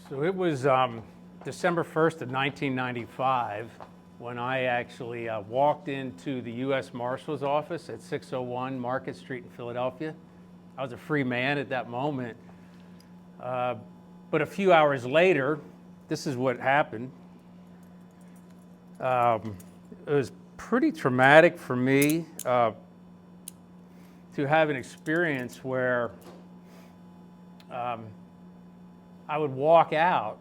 So it was December 1st of 1995 when I actually walked into the US Marshals office at 601 Market Street in Philadelphia. I was a free man at that moment. But a few hours later, this is what happened. It was pretty traumatic for me to have an experience where I would walk out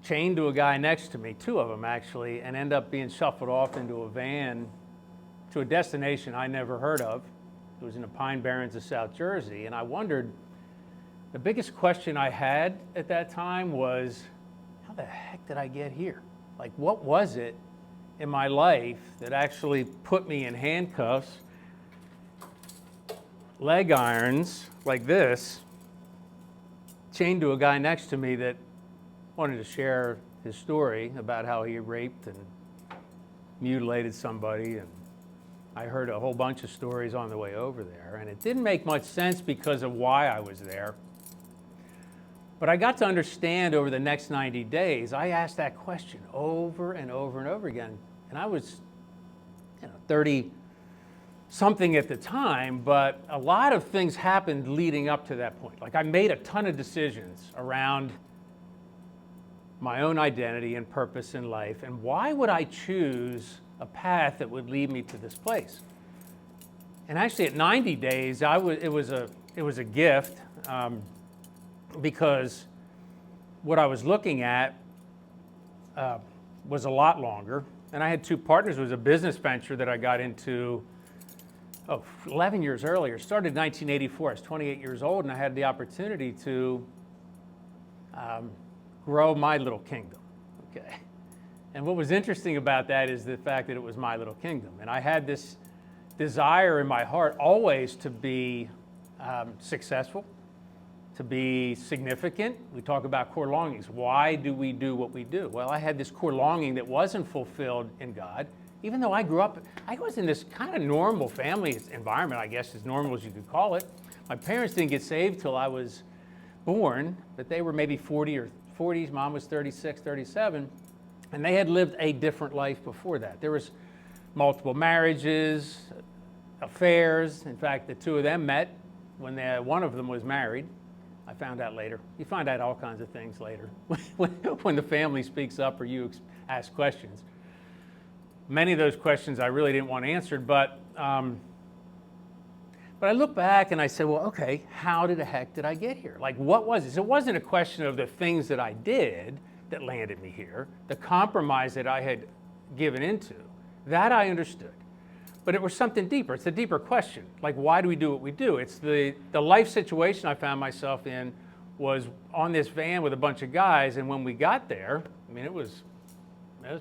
chained to a guy next to me, two of them actually, and end up being shuffled off into a van to a destination I never heard of. It was in the Pine Barrens of South Jersey, and I wondered, the biggest question I had at that time was, how the heck did I get here? Like, what was it in my life that actually put me in handcuffs, leg irons like this, chained to a guy next to me that wanted to share his story about how he raped and mutilated somebody. And I heard a whole bunch of stories on the way over there, and it didn't make much sense because of why I was there. But I got to understand over the next 90 days, I asked that question over and over and over again. And I was 30 something at the time, but a lot of things happened leading up to that point. Like, I made a ton of decisions around my own identity and purpose in life, and why would I choose a path that would lead me to this place? And actually, at 90 days, it was a gift, because what I was looking at was a lot longer, and I had two partners. It was a business venture that I got into 11 years earlier. Started in 1984. I was 28 years old, and I had the opportunity to grow my little kingdom. Okay. And what was interesting about that is the fact that it was my little kingdom. And I had this desire in my heart always to be successful, to be significant. We talk about core longings. Why do we do what we do? Well, I had this core longing that wasn't fulfilled in God. Even though I grew up, I was in this kind of normal family environment, I guess, as normal as you could call it. My parents didn't get saved till I was born, but they were maybe 40 or 40s. Mom was 36, 37, and they had lived a different life before that. There was multiple marriages, affairs. In fact, the two of them met when one of them was married. I found out later. You find out all kinds of things later when the family speaks up or you ask questions. Many of those questions I really didn't want answered, but I look back and I said, well, okay, how the heck did I get here? Like, what was it? So it wasn't a question of the things that I did that landed me here, the compromise that I had given into. That I understood. But it was something deeper. It's a deeper question. Like, why do we do what we do? It's the life situation I found myself in was on this van with a bunch of guys, and when we got there, I mean, it was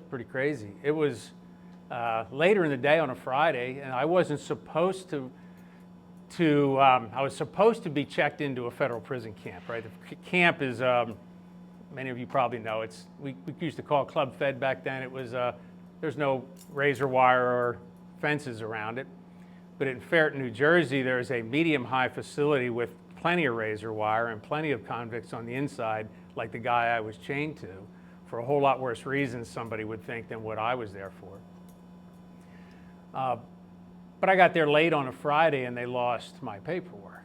pretty crazy. It was later in the day on a Friday, and I wasn't supposed to I was supposed to be checked into a federal prison camp, right? The camp is, many of you probably know, we used to call it Club Fed back then. It was, there's no razor wire or fences around it. But in Ferreton, New Jersey, there's a medium-high facility with plenty of razor wire and plenty of convicts on the inside, like the guy I was chained to, for a whole lot worse reasons, somebody would think, than what I was there for. But I got there late on a Friday and they lost my paperwork.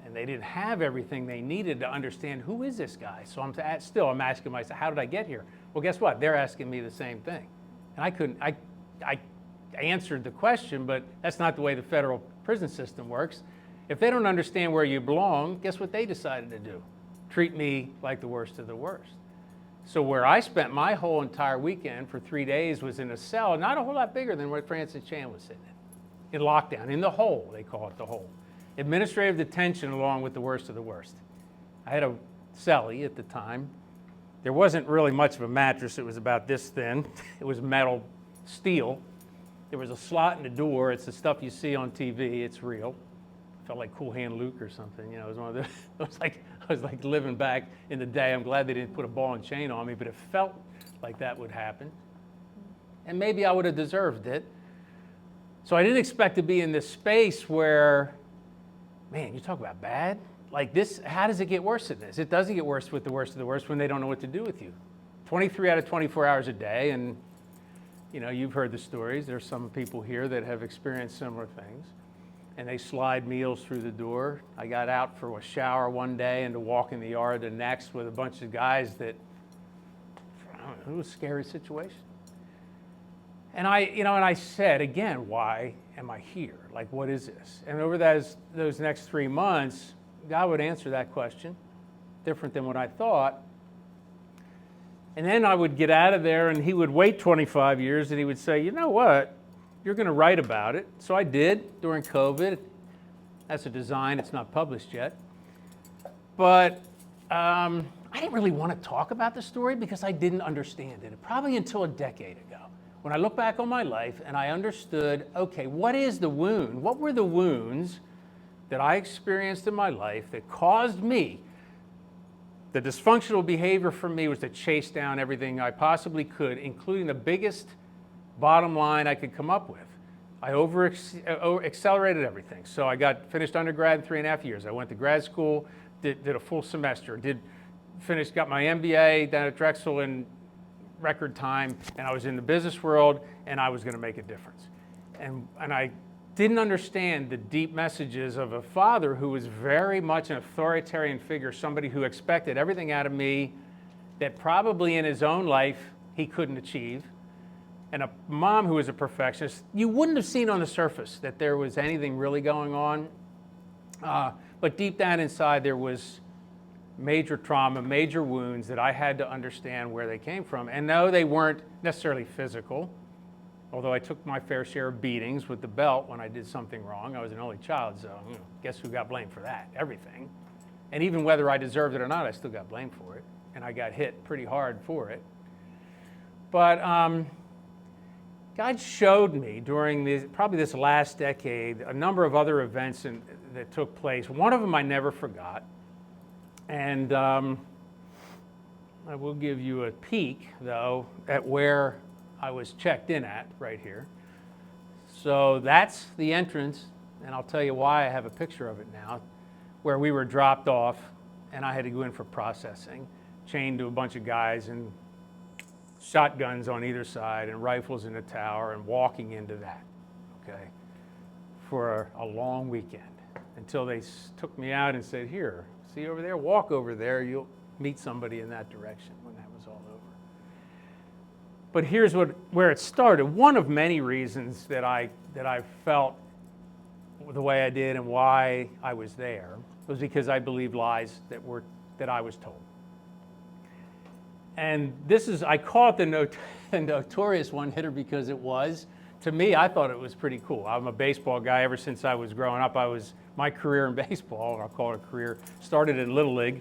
And they didn't have everything they needed to understand, who is this guy? So I'm asking myself, how did I get here? Well, guess what? They're asking me the same thing. And I answered the question, but that's not the way the federal prison system works. If they don't understand where you belong, guess what they decided to do? Treat me like the worst of the worst. So where I spent my whole entire weekend for 3 days was in a cell, not a whole lot bigger than what Francis Chan was sitting in lockdown, in the hole, they call it the hole. Administrative detention along with the worst of the worst. I had a cellie at the time. There wasn't really much of a mattress. It was about this thin. It was metal steel. There was a slot in the door. It's the stuff you see on TV. It's real. Felt like Cool Hand Luke or something. It was one of the. I was like living back in the day. I'm glad they didn't put a ball and chain on me, but it felt like that would happen. And maybe I would have deserved it. So I didn't expect to be in this space where, man, you talk about bad. like this, how does it get worse than this? It doesn't get worse with the worst of the worst when they don't know what to do with you. 23 out of 24 hours a day, and you've heard the stories. There's some people here that have experienced similar things. And they slide meals through the door. I got out for a shower one day and to walk in the yard the next with a bunch of guys that, it was a scary situation. And I said, again, why am I here? Like, what is this? And over those next 3 months, God would answer that question, different than what I thought. And then I would get out of there and he would wait 25 years and he would say, you know what? You're going to write about it. So I did during COVID. That's a design. It's not published yet. But I didn't really want to talk about the story because I didn't understand it, probably until a decade ago. When I look back on my life and I understood, okay, what is the wound? What were the wounds that I experienced in my life that caused me? The dysfunctional behavior for me was to chase down everything I possibly could, including the biggest bottom line I could come up with. I accelerated everything. So I finished undergrad in 3.5 years. I went to grad school, did a full semester, got my MBA down at Drexel in record time, and I was in the business world, and I was going to make a difference. And I didn't understand the deep messages of a father who was very much an authoritarian figure, somebody who expected everything out of me that probably in his own life he couldn't achieve, and a mom who was a perfectionist. You wouldn't have seen on the surface that there was anything really going on, but deep down inside there was major trauma, major wounds that I had to understand where they came from. And no, they weren't necessarily physical, although I took my fair share of beatings with the belt when I did something wrong. I was an only child, so guess who got blamed for that? Everything. And even whether I deserved it or not, I still got blamed for it. And I got hit pretty hard for it. But God showed me during probably this last decade a number of other events that took place. One of them I never forgot. And I will give you a peek, though, at where I was checked in at right here. So that's the entrance, and I'll tell you why I have a picture of it now, where we were dropped off, and I had to go in for processing, chained to a bunch of guys and shotguns on either side and rifles in the tower and walking into that, okay, for a long weekend until they took me out and said, here, see over there, walk over there, you'll meet somebody in that direction when that was all over. But here's where it started. One of many reasons that I felt the way I did and why I was there was because I believed lies that I was told. And I call it the notorious one-hitter because it was. To me, I thought it was pretty cool. I'm a baseball guy ever since I was growing up. My career in baseball, I'll call it a career, started in Little League,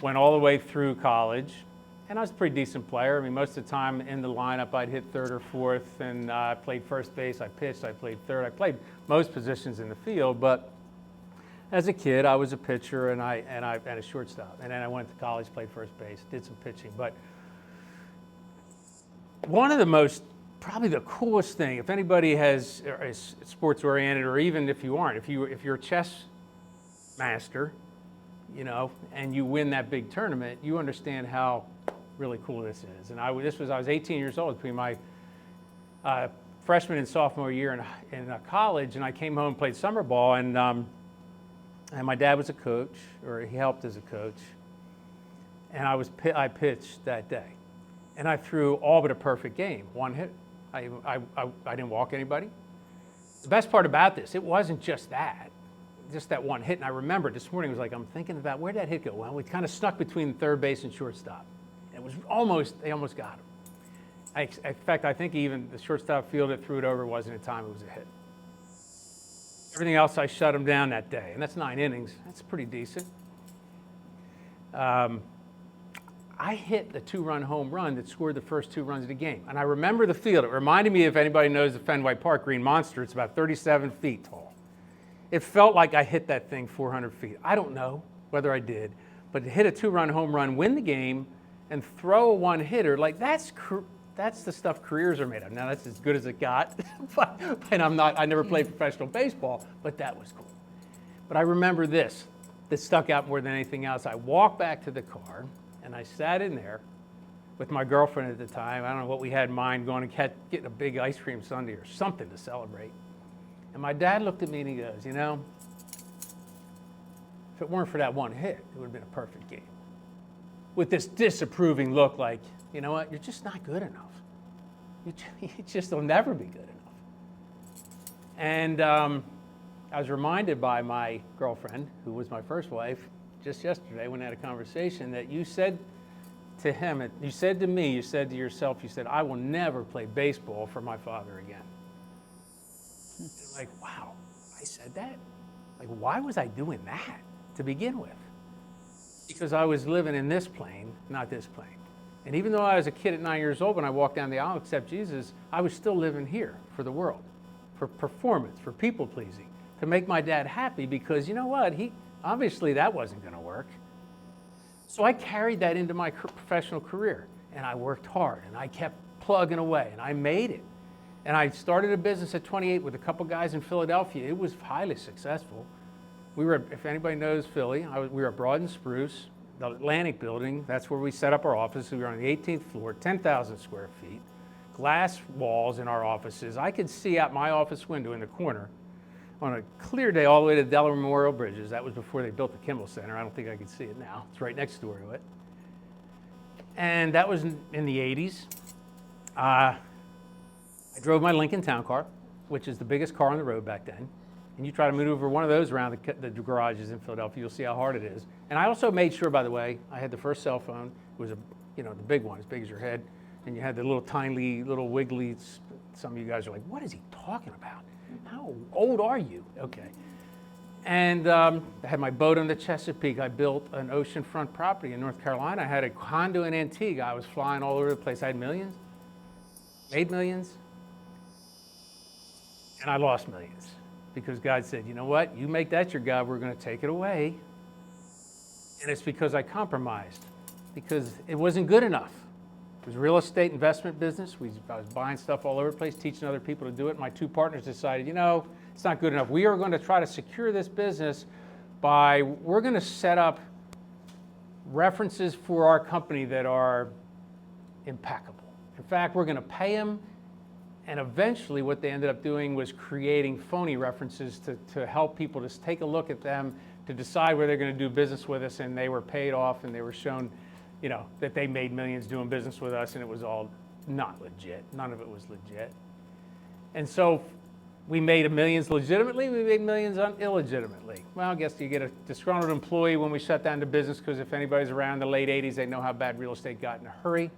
went all the way through college, and I was a pretty decent player. I mean, most of the time in the lineup, I'd hit third or fourth, and I played first base, I pitched, I played third. I played most positions in the field, but as a kid, I was a pitcher and I a shortstop. And then I went to college, played first base, did some pitching. But one of the probably the coolest thing, if anybody is sports oriented, or even if you aren't, if you're a chess master, and you win that big tournament, you understand how really cool this is. And I was 18 years old between my freshman and sophomore year in college, and I came home and played summer ball, and my dad was a coach, or he helped as a coach, and I pitched that day, and I threw all but a perfect game, one hit. I didn't walk anybody. The best part about this, it wasn't just that one hit. And I remember this morning, I'm thinking about where did that hit go? Well, we kind of snuck between third base and shortstop. It was they almost got him. In fact, I think even the shortstop field that threw it over wasn't in time, it was a hit. Everything else, I shut him down that day. And that's 9 innings. That's pretty decent. I hit the 2-run home run that scored the first 2 runs of the game. And I remember the field. It reminded me, if anybody knows the Fenway Park Green Monster, it's about 37 feet tall. It felt like I hit that thing 400 feet. I don't know whether I did, but to hit a 2-run home run, win the game, and throw a one-hitter, that's the stuff careers are made of. Now, that's as good as it got, and I never played professional baseball, but that was cool. But I remember this. that stuck out more than anything else. I walked back to the car, and I sat in there with my girlfriend at the time. I don't know what we had in mind, going to get a big ice cream sundae or something to celebrate. And my dad looked at me and he goes, you know, if it weren't for that one hit, it would have been a perfect game. With this disapproving look like, you know what, you're just not good enough. You just will never be good enough. And I was reminded by my girlfriend, who was my first wife, just yesterday when I had a conversation, that you said to him, you said to me, you said to yourself, you said, I will never play baseball for my father again. And I'm like, wow, I said that? Like, why was I doing that to begin with? Because I was living in this plane, not this plane. And even though I was a kid at 9 years old when I walked down the aisle to accept Jesus, I was still living here for the world, for performance, for people pleasing, to make my dad happy, because you know what? Obviously that wasn't going to work. So I carried that into my professional career, and I worked hard, and I kept plugging away, and I made it. And I started a business at 28 with a couple guys in Philadelphia. It was highly successful. We were, if anybody knows Philly, we were at Broad and Spruce, the Atlantic building. That's where we set up our office. We were on the 18th floor, 10,000 square feet, glass walls in our offices. I could see out my office window in the corner on a clear day all the way to the Delaware Memorial Bridges. That was before they built the Kimball Center. I don't think I could see it now. It's right next door to it. And that was in the 80s. I drove my Lincoln Town Car, which is the biggest car on the road back then. And you try to maneuver one of those around the garages in Philadelphia, you'll see how hard it is. And I also made sure, by the way, I had the first cell phone. It was the big one, as big as your head. And you had the little tiny, little wiggly, some of you guys are like, what is he talking about? How old are you? Okay. And I had my boat on the Chesapeake. I built an oceanfront property in North Carolina. I had a condo in Antigua. I was flying all over the place. I had millions, made millions, and I lost millions. Because God said, you know what, you make that your God, we're going to take it away. And it's because I compromised, because it wasn't good enough. It was a real estate investment business. I was buying stuff all over the place, teaching other people to do it. My two partners decided, you know, it's not good enough. We are going to try to secure this business we're going to set up references for our company that are impeccable. In fact, we're going to pay them. And eventually what they ended up doing was creating phony references to help people just take a look at them, to decide where they're going to do business with us. And they were paid off, and they were shown, you know, that they made millions doing business with us, and it was all not legit. None of it was legit. And so we made millions legitimately, we made millions illegitimately. Well, I guess you get a disgruntled employee when we shut down the business, because if anybody's around in the late 80s, they know how bad real estate got in a hurry.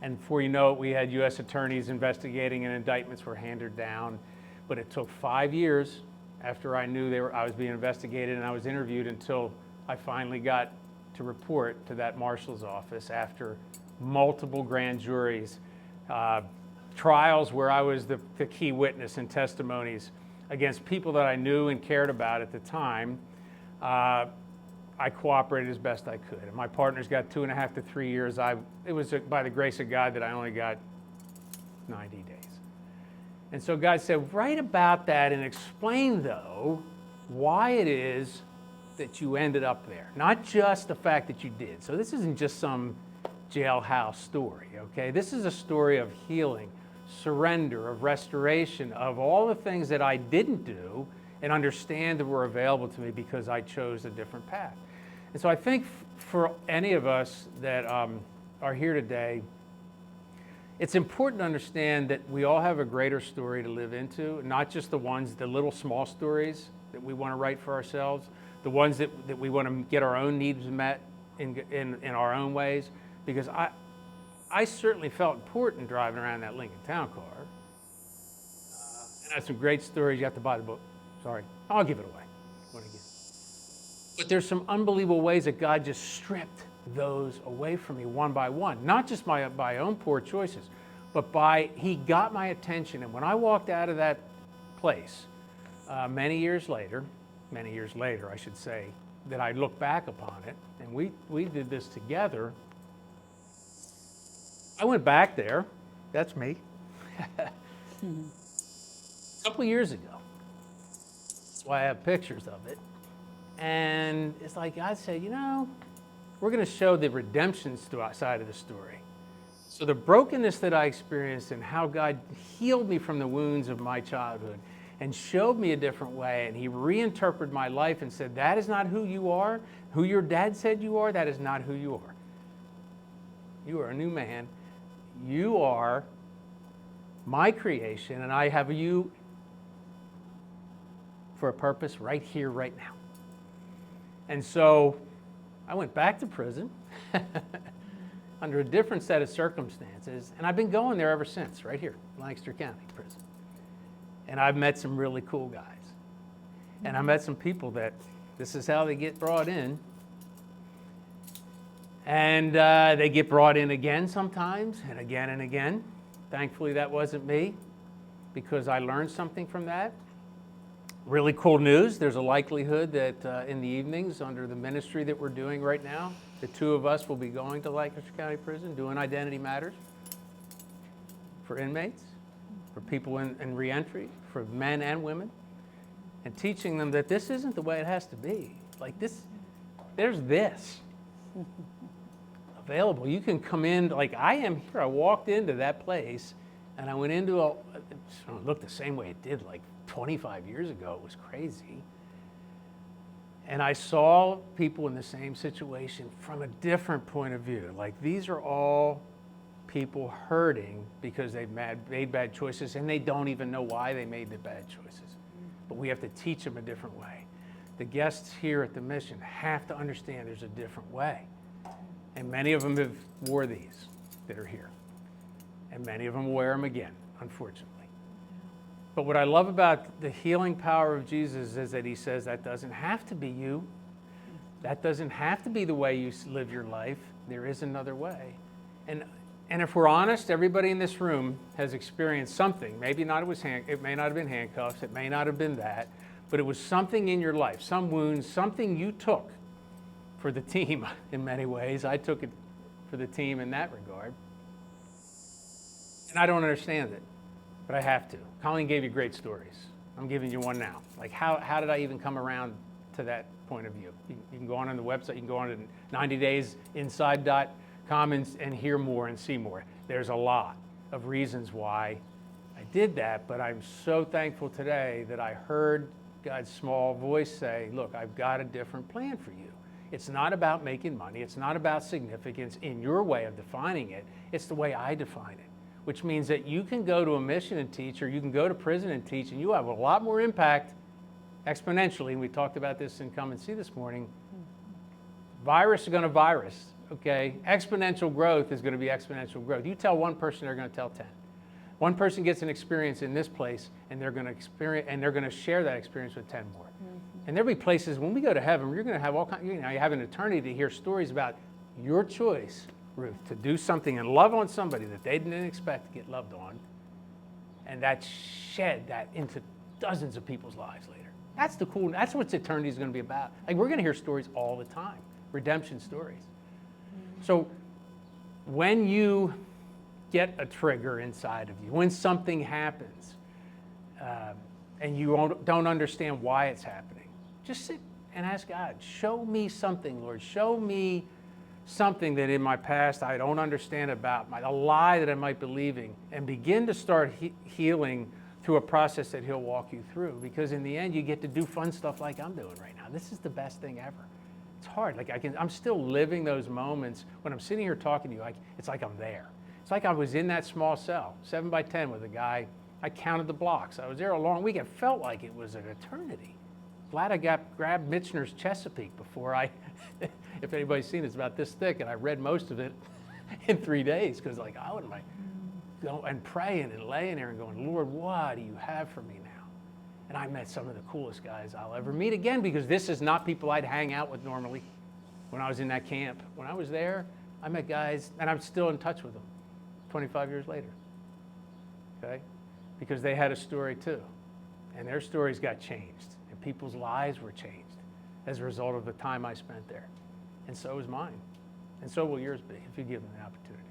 And before you know it, we had US attorneys investigating, and indictments were handed down. But it took 5 years after I knew I was being investigated and I was interviewed until I finally got to report to that marshal's office after multiple grand juries, trials where I was the key witness and testimonies against people that I knew and cared about at the time. I cooperated as best I could. And my partners got 2.5 to 3 years. It was by the grace of God that I only got 90 days. And so God said, write about that and explain, though, why it is that you ended up there. Not just the fact that you did. So this isn't just some jailhouse story, okay? This is a story of healing, surrender, of restoration, of all the things that I didn't do and understand that were available to me because I chose a different path. And so I think for any of us that are here today, it's important to understand that we all have a greater story to live into, not just the little small stories that we want to write for ourselves, the ones that we want to get our own needs met in our own ways. Because I certainly felt important driving around that Lincoln Town Car. And I had some great stories. You have to buy the book. Sorry, I'll give it away when I get it. But there's some unbelievable ways that God just stripped those away from me one by one. Not just by own poor choices, but He got my attention. And when I walked out of that place, many years later, I should say, that I look back upon it, and we did this together. I went back there. That's me. A couple of years ago. That's why I have pictures of it. And it's like God said, we're going to show the redemption side of the story. So the brokenness that I experienced and how God healed me from the wounds of my childhood and showed me a different way, and he reinterpreted my life and said, that is not who you are. Who your dad said you are, that is not who you are. You are a new man. You are my creation, and I have you for a purpose right here, right now. And so I went back to prison under a different set of circumstances, and I've been going there ever since, right here, Lancaster County Prison. And I've met some really cool guys. And I met some people that this is how they get brought in. And they get brought in again sometimes, and again and again. Thankfully, that wasn't me, because I learned something from that. Really cool news. There's a likelihood that in the evenings, under the ministry that we're doing right now, the two of us will be going to Lancaster County Prison, doing Identity Matters for inmates, for people in reentry, for men and women, and teaching them that this isn't the way it has to be. Like this, there's this available. You can come in, like I am here. I walked into that place, and I went into it looked the same way it did like 25 years ago. It was crazy. And I saw people in the same situation from a different point of view. Like these are all people hurting because they've made bad choices, and they don't even know why they made the bad choices. But we have to teach them a different way. The guests here at the mission have to understand there's a different way. And many of them have wore these that are here. And many of them will wear them again, unfortunately. But what I love about the healing power of Jesus is that he says that doesn't have to be you. That doesn't have to be the way you live your life. There is another way. And if we're honest, everybody in this room has experienced something. Maybe not it may not have been handcuffs. It may not have been that. But it was something in your life, some wounds, something you took for the team in many ways. I took it for the team in that regard. And I don't understand it, but I have to. Colleen gave you great stories. I'm giving you one now. Like how did I even come around to that point of view? You can go on the website, you can go on to 90daysinside.com and hear more and see more. There's a lot of reasons why I did that, but I'm so thankful today that I heard God's small voice say, look, I've got a different plan for you. It's not about making money. It's not about significance in your way of defining it. It's the way I define it, which means that you can go to a mission and teach, or you can go to prison and teach, and you have a lot more impact exponentially. And we talked about this in Come and See this morning. Virus is going to virus, okay? Exponential growth is going to be exponential growth. You tell one person, they're going to tell 10. One person gets an experience in this place, and they're going to share that experience with 10 more. And there'll be places when we go to heaven, you're going to have all kinds. You have an eternity to hear stories about your choice, Ruth, to do something and love on somebody that they didn't expect to get loved on, and that shed that into dozens of people's lives later. That's the cool. That's what eternity is going to be about. Like we're going to hear stories all the time, redemption stories. So when you get a trigger inside of you, when something happens, and you don't understand why it's happening, just sit and ask God, show me something, Lord. Show me something that in my past I don't understand about, a lie that I might be believing, and begin to start healing through a process that he'll walk you through. Because in the end, you get to do fun stuff like I'm doing right now. This is the best thing ever. It's hard. Like I'm still living those moments when I'm sitting here talking to you. It's like I'm there. It's like I was in that small cell, 7 by 10 with a guy. I counted the blocks. I was there a long week. It felt like it was an eternity. Glad I grabbed Michener's Chesapeake before if anybody's seen it, it's about this thick, and I read most of it in 3 days, because like, how am I going and praying and laying there and going, Lord, what do you have for me now? And I met some of the coolest guys I'll ever meet again, because this is not people I'd hang out with normally when I was in that camp. When I was there, I met guys, and I'm still in touch with them 25 years later, okay? Because they had a story too, and their stories got changed. People's lives were changed as a result of the time I spent there. And so is mine. And so will yours be if you give them the opportunity.